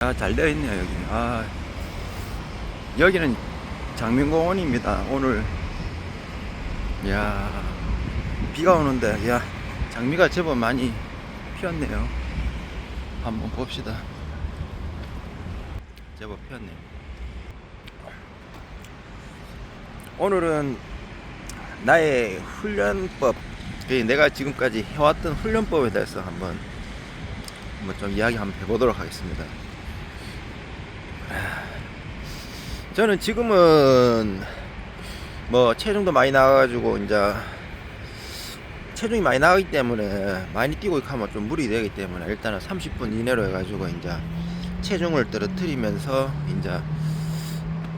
잘 되어 있네요, 여기. 여기는 장민공원입니다. 오늘, 야 비가 오는데, 장미가 제법 많이 피었네요. 한번 봅시다. 제법 피었네요. 오늘은 나의 훈련법, 내가 지금까지 해왔던 훈련법에 대해서 한번 좀 이야기 한번 해보도록 하겠습니다. 저는 지금은 체중도 많이 나가가지고 이제 체중이 많이 나가기 때문에 많이 뛰고 하면 좀 무리 되기 때문에 일단은 30분 이내로 해가지고 이제 체중을 떨어뜨리면서 이제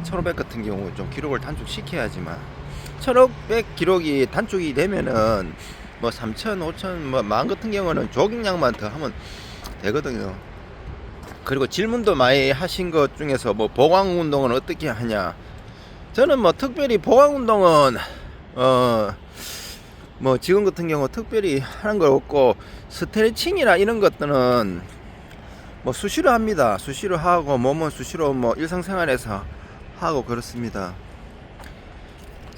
1500 같은 경우 좀 기록을 단축시켜야지만 1500 기록이 단축이 되면은 3000, 5000, 10,000 같은 경우는 조깅량만 더 하면 되거든요. 그리고 질문도 많이 하신 것 중에서 보강 운동은 어떻게 하냐. 저는 특별히 보강 운동은 지금 같은 경우 특별히 하는 거 없고, 스트레칭이나 이런 것들은 수시로 합니다. 수시로 하고 몸은 수시로 일상생활에서 하고 그렇습니다.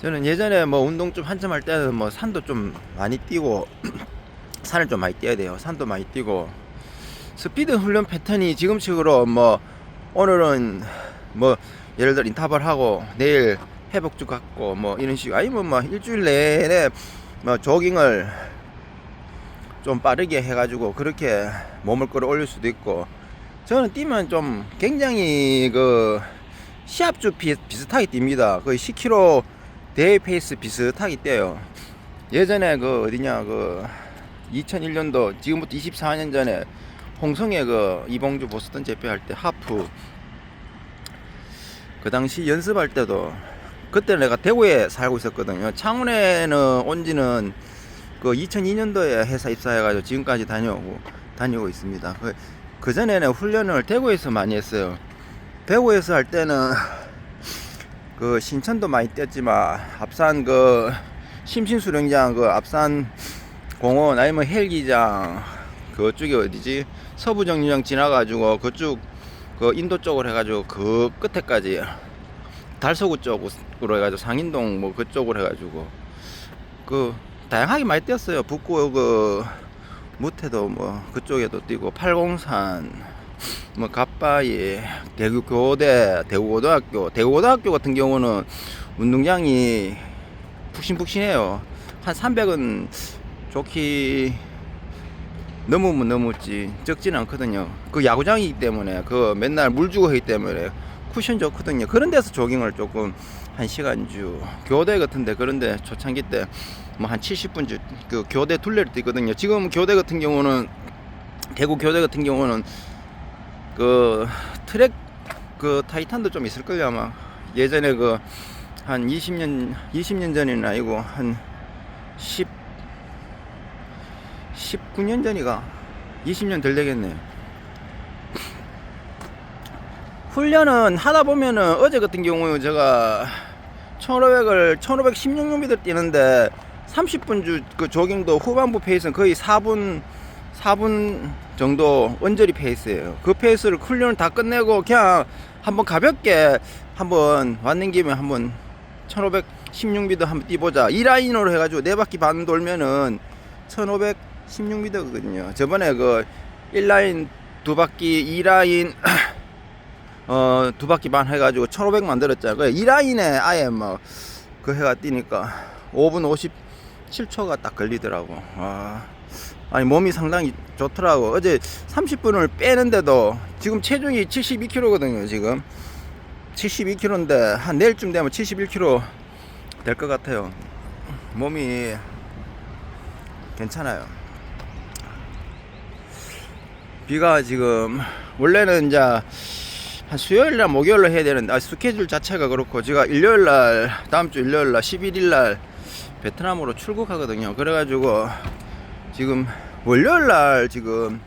저는 예전에 운동 좀 한참 할 때는 산도 좀 많이 뛰고 산을 좀 많이 뛰어야 돼요. 산도 많이 뛰고, 스피드 훈련 패턴이 지금식으로 오늘은 예를 들어 인터벌 하고 내일 회복주 갖고 이런 식으로, 아니면 일주일 내내 조깅을 좀 빠르게 해가지고 그렇게 몸을 끌어올릴 수도 있고, 저는 뛰면 좀 굉장히 시합주 비슷하게 뜁니다. 거의 10km 대회 페이스 비슷하게 뛰어요. 예전에 2001년도 지금부터 24년 전에 홍성의 이봉주 보스턴 제패할 때 하프, 그 당시 연습할 때도, 그때 내가 대구에 살고 있었거든요. 창원에는 온 지는 2002년도에 회사 입사해가지고 지금까지 다니고 있습니다. 그 전에는 훈련을 대구에서 많이 했어요. 대구에서 할 때는 신천도 많이 뛰었지만, 앞산 심신수령장, 앞산 공원, 아니면 헬기장, 그쪽이 어디지? 서부정류장 지나가지고 그쪽 인도 쪽으로 해가지고 그 끝에까지 달서구 쪽으로 해가지고 상인동 그쪽으로 해가지고 다양하게 많이 뛰었어요. 북구 무태도 그쪽에도 뛰고, 팔공산, 갑바위, 대구교대, 대구고등학교 같은 경우는 운동장이 푹신푹신해요. 한 300은 좋기 넘으면 넘었지 적지는 않거든요. 야구장이기 때문에 맨날 물 주고 하기 때문에 쿠션 좋거든요. 그런 데서 조깅을 조금 1시간주, 교대 같은데 그런데 초창기 때 한 70분주 교대 둘레를 뛰거든요. 지금 교대 같은 경우는, 대구 교대 같은 경우는 트랙 타이탄도 좀 있을 거예요. 아마 예전에 한 20년 전이나 아니고 한 19년 전이가 20년 덜 되겠네요. 훈련은 하다 보면은, 어제 같은 경우에 제가 1500을 1516m 뛰는데 30분 조깅도 후반부 페이스는 거의 4분 정도 원저리 페이스예요. 그 페이스를 훈련을 다 끝내고 그냥 한번 가볍게 한번 왔는 김에 한번 1516m 한번 뛰보자, 이 라인으로 해가지고 4바퀴 반 돌면은 1516m거든요. 저번에 1라인 2바퀴, 2라인 2바퀴 반 해가지고 1500 만들었잖아요. 2라인에 아예 해가 뛰니까 5분 57초가 딱 걸리더라고. 아니 몸이 상당히 좋더라고. 어제 30분을 빼는데도 지금 체중이 72kg거든요. 지금 72kg인데 한 내일쯤 되면 71kg 될 것 같아요. 몸이 괜찮아요. 비가 지금, 원래는 이제 한 수요일날 목요일로 해야 되는데, 스케줄 자체가 그렇고, 제가 일요일날, 다음주 일요일날 11일날 베트남으로 출국하거든요. 그래가지고 지금 월요일날 지금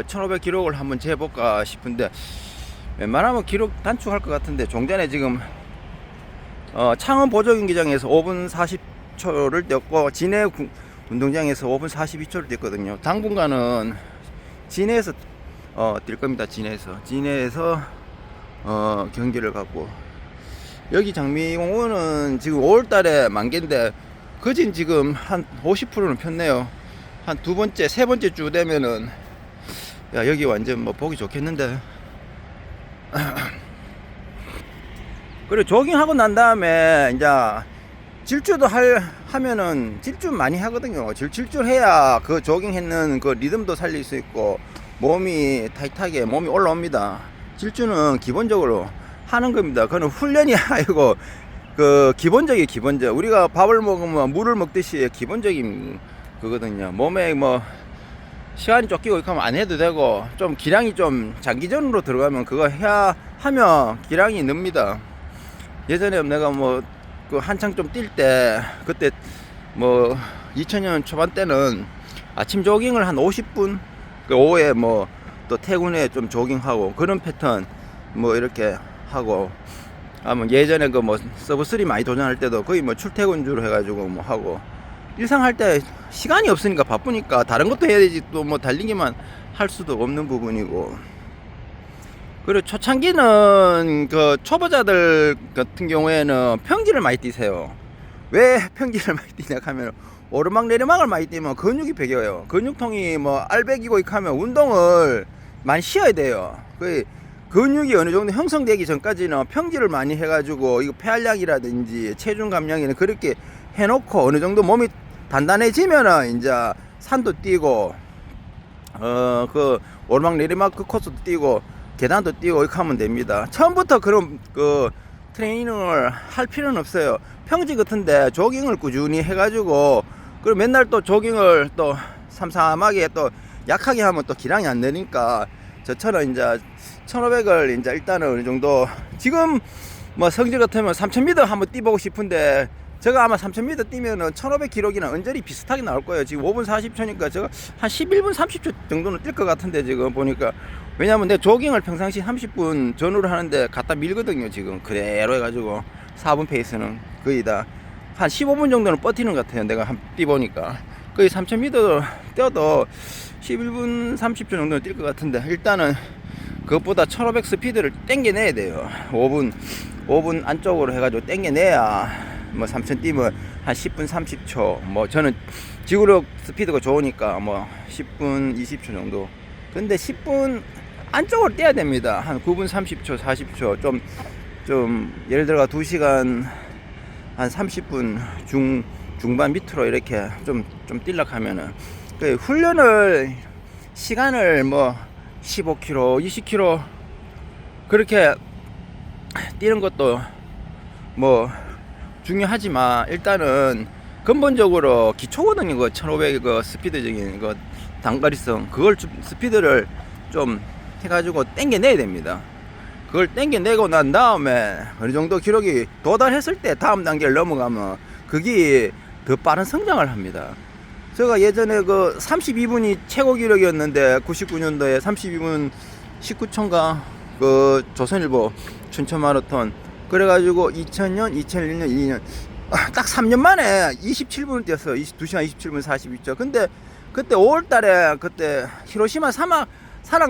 1500 기록을 한번 재볼까 싶은데, 웬만하면 기록 단축할 것 같은데, 종전에 지금 창원 보조경기장에서 5분 40초를 뛰었고, 진해 운동장에서 5분 42초를 뛰었거든요. 당분간은 진해에서 뛸 겁니다. 진해에서 경기를 갖고, 여기 장미공원은 지금 5월달에 만개인데 거진 지금 한 50%는 폈네요. 한 두 번째, 세 번째 주 되면은 야, 여기 완전 뭐 보기 좋겠는데. 그리고 조깅하고 난 다음에 이제 질주도 하면은 질주 많이 하거든요. 질주 해야 그 조깅했는 그 리듬도 살릴 수 있고 몸이 타이트하게 몸이 올라옵니다. 질주는 기본적으로 하는 겁니다. 그거는 훈련이 아니고 그 기본적 우리가 밥을 먹으면 물을 먹듯이 기본적인 그거든요. 몸에 뭐 시간이 쫓기고 이렇게 하면 안 해도 되고, 좀 기량이 좀 장기전으로 들어가면 그거 해야 하면 기량이 늡니다. 예전에 내가 뭐 그 한창 좀 뛸 때, 그때 뭐 2000년 초반 때는 아침 조깅을 한 50분, 그 오후에 뭐 또 퇴근에 좀 조깅하고 그런 패턴 뭐 이렇게 하고, 아뭐 예전에 그 뭐 서브 3 많이 도전할 때도 거의 뭐 출퇴근주로 해가지고 뭐 하고, 일상할 때 시간이 없으니까 바쁘니까 다른 것도 해야 되지, 또 뭐 달리기만 할 수도 없는 부분이고. 그리고 초창기는 그 초보자들 같은 경우에는 평지를 많이 뛰세요. 왜 평지를 많이 뛰냐 하면 오르막 내리막을 많이 뛰면 근육이 배겨요. 근육통이 뭐 알배기고 이렇게 하면 운동을 많이 쉬어야 돼요. 그 근육이 어느 정도 형성되기 전까지는 평지를 많이 해가지고 이거 폐활량이라든지 체중 감량에는 그렇게 해놓고 어느 정도 몸이 단단해지면은 이제 산도 뛰고 그 오르막 내리막 그 코스도 뛰고 계단도 뛰고 이렇게 하면 됩니다. 처음부터 그런 그 트레이닝을 할 필요는 없어요. 평지 같은데 조깅을 꾸준히 해가지고, 그리고 맨날 또 조깅을 또 삼삼하게 또 약하게 하면 또 기량이 안 되니까, 저처럼 이제 1500을 이제 일단은 어느 정도, 지금 뭐 성질 같으면 3000m 한번 뛰보고 싶은데, 제가 아마 3000m 뛰면은 1500 기록이랑 언저리 비슷하게 나올 거예요. 지금 5분 40초니까 제가 한 11분 30초 정도는 뛸 것 같은데, 지금 보니까. 왜냐면 내 조깅을 평상시 30분 전후로 하는데 갖다 밀거든요. 지금 그대로 해가지고 4분 페이스는 거의 다 한 15분 정도는 버티는 것 같아요. 내가 한 뛰보니까 거의 3000m 뛰어도 11분 30초 정도는 뛸 것 같은데, 일단은 그것보다 1500 스피드를 땡겨내야 돼요. 5분 안쪽으로 해가지고 땡겨내야 뭐 3000 뛰면 한 10분 30초, 뭐 저는 지구력 스피드가 좋으니까 뭐 10분 20초 정도. 근데 10분 안쪽으로 뛰어야 됩니다. 한 9분 30초 40초 좀 예를 들어 2시간 한 30분 중반 밑으로 이렇게 좀 뛰려고 하면은, 그 훈련을 시간을 뭐 15km 20km 그렇게 뛰는 것도 뭐 중요하지만, 일단은 근본적으로 기초거든요. 그 1500 그 스피드적인 그 단거리성, 그걸 좀 스피드를 좀 해가지고 땡겨내야 됩니다. 그걸 땡겨내고 난 다음에 어느 정도 기록이 도달했을 때 다음 단계를 넘어가면 그게 더 빠른 성장을 합니다. 제가 예전에 그 32분이 최고 기록이었는데, 99년도에 32분 19초인가 그 조선일보 춘천 마라톤, 그래가지고 2000년, 2001년, 2년 딱 3년 만에 27분을 뛰었어요. 2시간 27분 42초. 근데 그때 5월달에 그때 히로시마 산악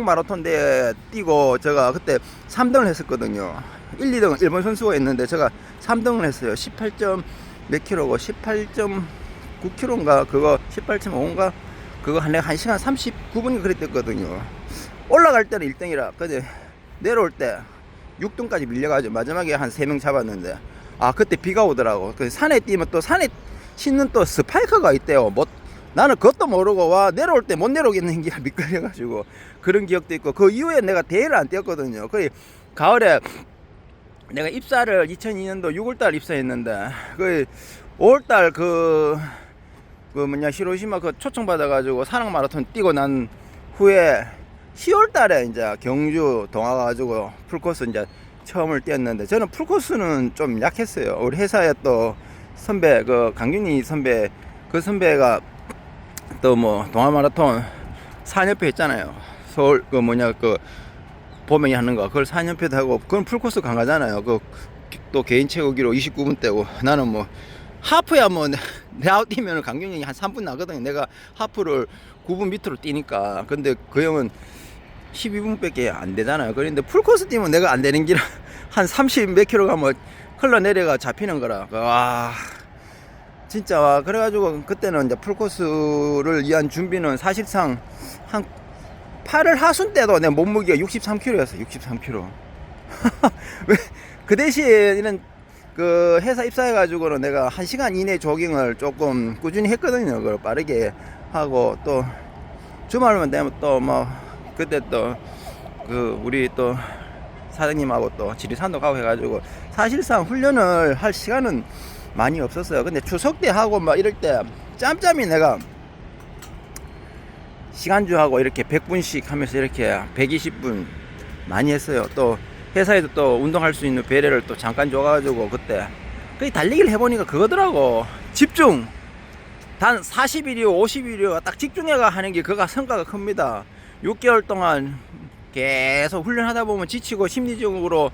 마라톤 대회 뛰고 제가 그때 3등을 했었거든요. 1, 2등은 일본 선수가 있는데 제가 3등을 했어요. 18점 몇 킬로고 18.9km인가 그거 18.5인가 그거 한 1시간 39분이 그랬댔거든요. 올라갈 때는 1등이라. 근데 내려올 때 6등까지 밀려가지고 마지막에 한 3명 잡았는데, 그때 비가 오더라고. 그 산에 뛰면 또 산에 신는 또 스파이크가 있대요. 나는 그것도 모르고 내려올 때 못 내려오겠는 게 미끌려가지고 그런 기억도 있고, 그 이후에 내가 대회를 안 뛰었거든요. 거의 가을에 내가 입사를 2002년도 6월달 입사했는데, 그 5월달 그 히로시마 그 초청 받아가지고 산악 마라톤 뛰고 난 후에 10월달에 이제 경주 동화 가지고 풀코스 이제 처음을 뛰었는데, 저는 풀코스는 좀 약했어요. 우리 회사에 또 선배 그 강균희 선배, 그 선배가 또 뭐 동아 마라톤 4년패 했잖아요. 서울 그 보명이 하는 거, 그걸 4년패도 하고, 그건 풀코스 강하잖아요. 그 또 개인 최고 기록 29분 대고, 나는 뭐 하프야 뭐 내가 뛰면 강균이 한 3분 나거든요. 내가 하프를 9분 밑으로 뛰니까. 근데 그 형은 12분밖에 안 되잖아요. 그런데 풀코스 뛰면 내가 안 되는 길 한 30 몇 킬로 가면 흘러 내려가 잡히는 거라. 와, 진짜. 와, 그래가지고 그때는 이제 풀코스를 위한 준비는 사실상 한 8월 하순 때도 내 몸무게가 63kg였어. 63kg. 왜, 그 대신 그 회사 입사해가지고는 내가 1시간 이내 조깅을 조금 꾸준히 했거든요. 그걸 빠르게 하고, 또 주말만 되면 또 뭐 그때 또 그 우리 또 사장님하고 또 지리산도 가고 해가지고 사실상 훈련을 할 시간은 많이 없었어요. 근데 추석 때 하고 막 이럴 때 짬짬이 내가 시간주하고 이렇게 100분씩 하면서 이렇게 120분 많이 했어요. 또 회사에도 또 운동할 수 있는 배려를 또 잠깐 줘가지고 그때 그 달리기를 해보니까 그거더라고. 집중. 단 40일이요 50일이요 딱 집중해가 하는 게 그가 성과가 큽니다. 6개월 동안 계속 훈련하다 보면 지치고 심리적으로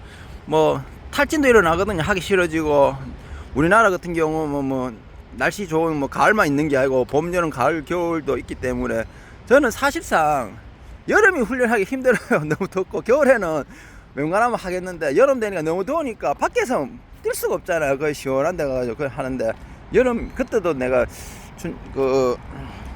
뭐 탈진도 일어나거든요. 하기 싫어지고. 우리나라 같은 경우는 뭐 날씨 좋은 뭐 가을만 있는 게 아니고 봄, 여름, 가을, 겨울도 있기 때문에 저는 사실상 여름이 훈련하기 힘들어요. 너무 덥고. 겨울에는 웬간하면 하겠는데 여름 되니까 너무 더우니까 밖에서 뛸 수가 없잖아요. 그 시원한 데 가가지고 그걸 하는데 여름 그때도 내가 그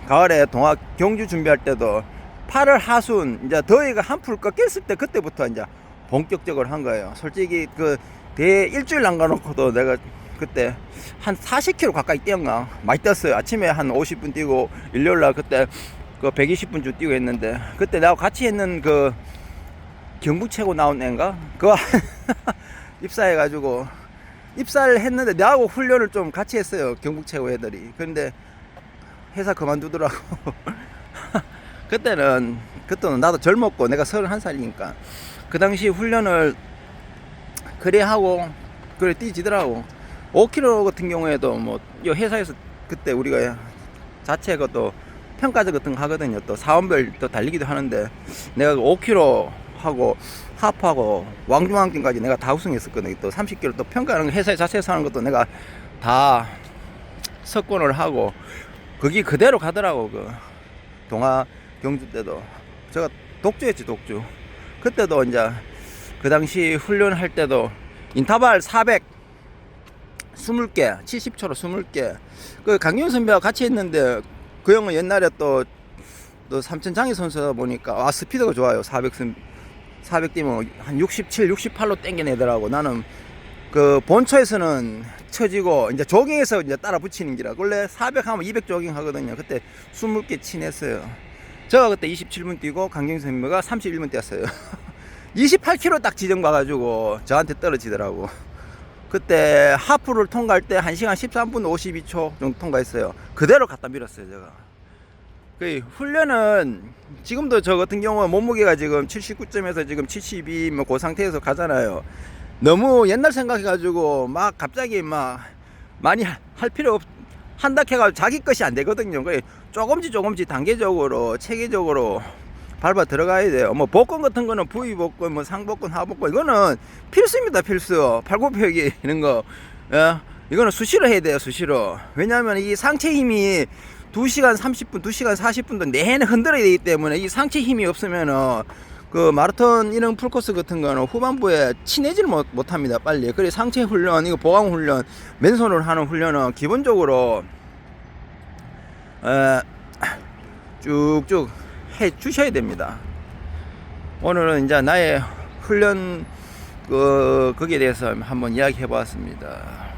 가을에 동학 경주 준비할 때도 8월 하순 이제 더위가 한풀 꺾였을 때 그때부터 이제 본격적으로 한 거예요. 솔직히 그 대 일주일 남가놓고도 내가 그때 한 40km 가까이 뛰었나 많이 뛰었어요. 아침에 한 50분 뛰고 일요일날 그때 그 120분 뛰고 했는데 그때 나하고 같이 했는 그 경북 최고 나온 애인가 그거 입사해가지고 입사를 했는데 나하고 훈련을 좀 같이 했어요. 경북 최고 애들이. 그런데 회사 그만두더라고. 그때는 나도 젊었고 내가 31살이니까 그 당시 훈련을 그래 하고 그래 뛰지더라고. 5km 같은 경우에도 뭐 회사에서 그때 우리가 자체 그또 평가제 같은 거 하거든요. 또 사원별 또 달리기도 하는데 내가 5km 하고 하프하고 왕중왕전까지 내가 다 우승했었거든요. 또 30km 또 평가하는 거 회사 자체에서 하는 것도 내가 다 석권을 하고 거기 그대로 가더라고. 그 동아 경주 때도 제가 독주했지. 독주. 그때도 이제 그 당시 훈련할 때도 인터벌 400 20개 70초로 20개 그 강경 선배와 같이 했는데 그 형은 옛날에 또 삼천장희 선수다 보니까 스피드가 좋아요. 400 뛰면 한 67, 68로 땡겨내더라고. 나는 그 본초에서는 처지고 이제 조깅에서 이제 따라 붙이는 기라. 원래 400 하면 200 조깅 하거든요. 그때 20개 치냈어요. 제가 그때 27분 뛰고 강경수 선배가 31분 뛰었어요. 28km 딱 지정 봐가지고 저한테 떨어지더라고. 그때 하프를 통과할 때 1시간 13분 52초 정도 통과했어요. 그대로 갖다 밀었어요. 제가 그 훈련은 지금도 저 같은 경우 몸무게가 지금 79점에서 지금 72 뭐 그 상태에서 가잖아요. 너무 옛날 생각해가지고 막 갑자기 막 많이 할 필요 한다 해가지고 자기 것이 안 되거든요. 조금씩 단계적으로 체계적으로 밟아 들어가야 돼요. 뭐 복근 같은 거는 부위 복근, 뭐 상복근, 하복근 이거는 필수입니다. 필수. 팔굽혀펴기 이런 거, 이거는 수시로 해야 돼요. 수시로. 왜냐하면 이 상체 힘이 2시간 30분, 2시간 40분도 내내 흔들어야 되기 때문에 이 상체 힘이 없으면은 그 마라톤 이런 풀코스 같은 거는 후반부에 친해지를 못합니다. 빨리. 그래 상체 훈련, 이거 보강 훈련, 맨손으로 하는 훈련은 기본적으로 쭉쭉 해 주셔야 됩니다. 오늘은 이제 나의 훈련 거기에 대해서 한번 이야기해 보았습니다.